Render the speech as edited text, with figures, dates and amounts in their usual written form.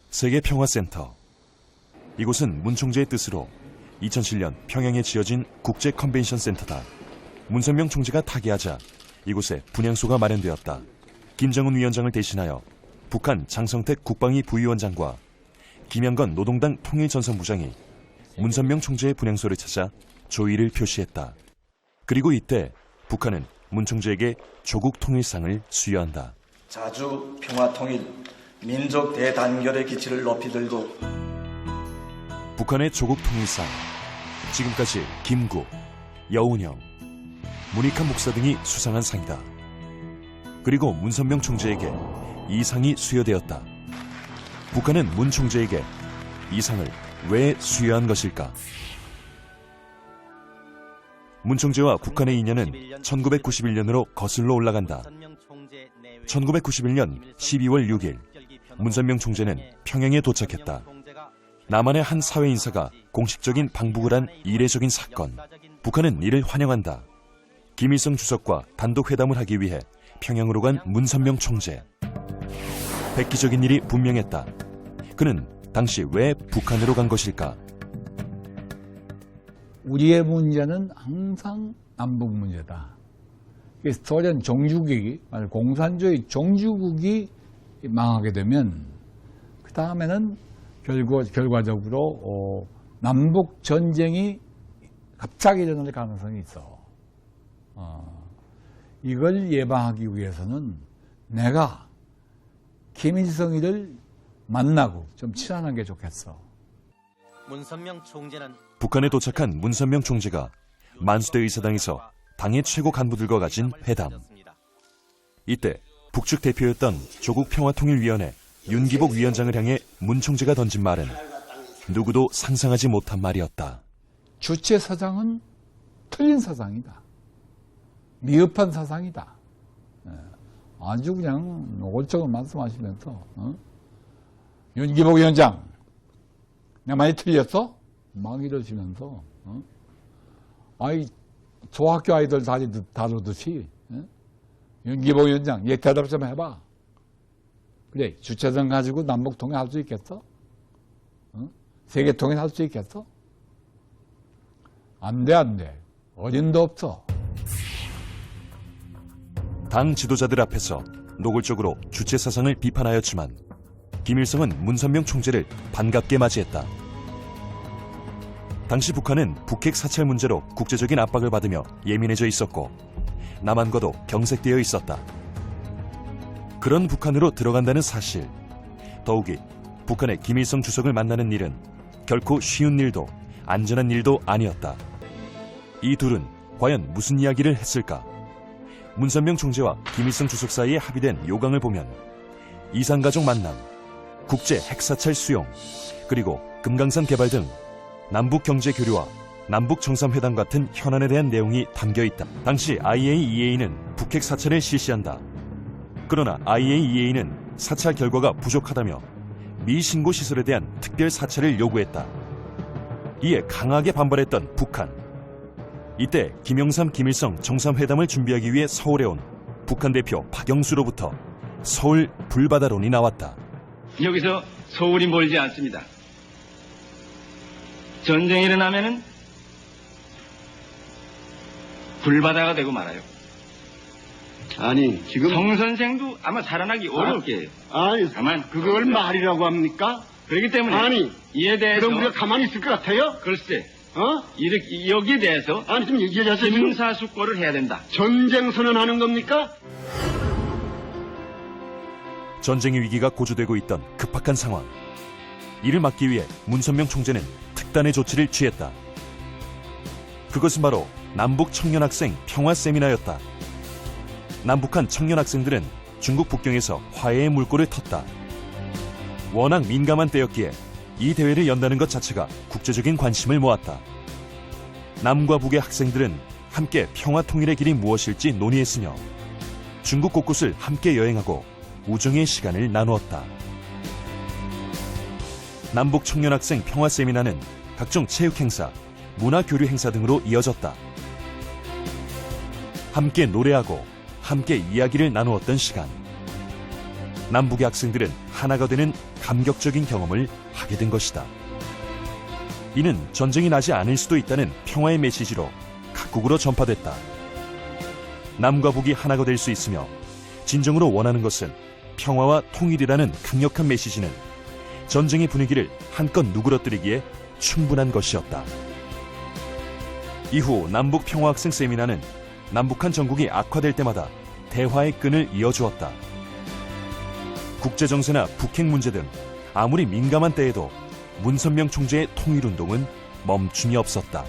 세계평화센터. 이곳은 문 총재의 뜻으로 2007년 평양에 지어진 국제 컨벤션 센터다. 문선명 총재가 타계하자 이곳에 분향소가 마련되었다. 김정은 위원장을 대신하여 북한 장성택 국방위 부위원장과 김영건 노동당 통일전선부장이 문선명 총재의 분향소를 찾아 조의를 표시했다. 그리고 이때 북한은 문 총재에게 조국 통일상을 수여한다. 자주 평화통일, 민족 대단결의 기치를 높이 들고 북한의 조국 통일상. 지금까지 김구, 여운형, 문익환 목사 등이 수상한 상이다. 그리고 문선명 총재에게 이 상이 수여되었다. 북한은 문 총재에게 이 상을 왜 수여한 것일까? 문 총재와 북한의 인연은 1991년으로 거슬러 올라간다. 1991년 12월 6일 문선명 총재는 평양에 도착했다. 남한의 한 사회 인사가 공식적인 방북을 한 이례적인 사건. 북한은 이를 환영한다. 김일성 주석과 단독 회담을 하기 위해 평양으로 간 문선명 총재. 획기적인 일이 분명했다. 그는 당시 왜 북한으로 간 것일까? 우리의 문제는 항상 남북 문제다. 소련 종주국이, 공산주의 종주국이 망하게 되면 그 다음에는 결과적으로 남북 전쟁이 갑자기 일어날 가능성이 있어. 이걸 예방하기 위해서는 내가 김일성이를 만나고 좀 친하는 게 좋겠어. 문선명 총재는 북한에 도착한 문선명 총재가 만수대 의사당에서 당의 최고 간부들과 가진 회담. 이때 북측 대표였던 조국평화통일위원회 윤기복 위원장을 향해 문 총재가 던진 말은 누구도 상상하지 못한 말이었다. 주체 사상은 틀린 사상이다. 미흡한 사상이다. 아주 그냥 노골적으로 말씀하시면서 윤기복 위원장 내가 많이 틀렸어? 막 이러시면서 아이 소학교 아이들 다루듯이 윤기복 위원장 얘 대답 좀 해봐. 그래 주체성 가지고 남북 통일할 수 있겠어? 세계 통일할 수 있겠어? 안 돼. 어림도 없어. 당 지도자들 앞에서 노골적으로 주체 사상을 비판하였지만 김일성은 문선명 총재를 반갑게 맞이했다. 당시 북한은 북핵 사찰 문제로 국제적인 압박을 받으며 예민해져 있었고 남한과도 경색되어 있었다. 그런 북한으로 들어간다는 사실, 더욱이 북한의 김일성 주석을 만나는 일은 결코 쉬운 일도 안전한 일도 아니었다. 이 둘은 과연 무슨 이야기를 했을까? 문선명 총재와 김일성 주석 사이에 합의된 요강을 보면 이산가족 만남, 국제 핵사찰 수용, 그리고 금강산 개발 등 남북 경제 교류와 남북 정상회담 같은 현안에 대한 내용이 담겨 있다. 당시 IAEA는 북핵 사찰을 실시한다. 그러나 IAEA는 사찰 결과가 부족하다며 미 신고 시설에 대한 특별 사찰을 요구했다. 이에 강하게 반발했던 북한. 이때 김영삼, 김일성 정상회담을 준비하기 위해 서울에 온 북한 대표 박영수로부터 서울 불바다론이 나왔다. 여기서 서울이 멀지 않습니다. 전쟁이 일어나면은 불바다가 되고 말아요. 아니 지금 성 선생도 아마 살아나기 어려울 거예요. 아니 다만 그걸 말이라고 합니까? 그렇기 때문에 아니 이에 대해서 그럼 우리가 가만히 있을 것 같아요? 글쎄 어? 이렇게 여기에 대해서 아니 좀 얘기하세요. 지금 심사숙고를 해야 된다. 전쟁 선언하는 겁니까? 전쟁의 위기가 고조되고 있던 급박한 상황. 이를 막기 위해 문선명 총재는 특단의 조치를 취했다. 그것은 바로 남북 청년학생 평화 세미나였다. 남북한 청년학생들은 중국 북경에서 화해의 물꼬를 텄다. 워낙 민감한 때였기에 이 대회를 연다는 것 자체가 국제적인 관심을 모았다. 남과 북의 학생들은 함께 평화 통일의 길이 무엇일지 논의했으며 중국 곳곳을 함께 여행하고 우정의 시간을 나누었다. 남북 청년학생 평화 세미나는 각종 체육 행사, 문화 교류 행사 등으로 이어졌다. 함께 노래하고 함께 이야기를 나누었던 시간. 남북의 학생들은 하나가 되는 감격적인 경험을 하게 된 것이다. 이는 전쟁이 나지 않을 수도 있다는 평화의 메시지로 각국으로 전파됐다. 남과 북이 하나가 될 수 있으며 진정으로 원하는 것은 평화와 통일이라는 강력한 메시지는 전쟁의 분위기를 한껏 누그러뜨리기에 충분한 것이었다. 이후 남북 평화학생 세미나는 남북한 정국이 악화될 때마다 대화의 끈을 이어주었다. 국제정세나 북핵 문제 등 아무리 민감한 때에도 문선명 총재의 통일운동은 멈춤이 없었다.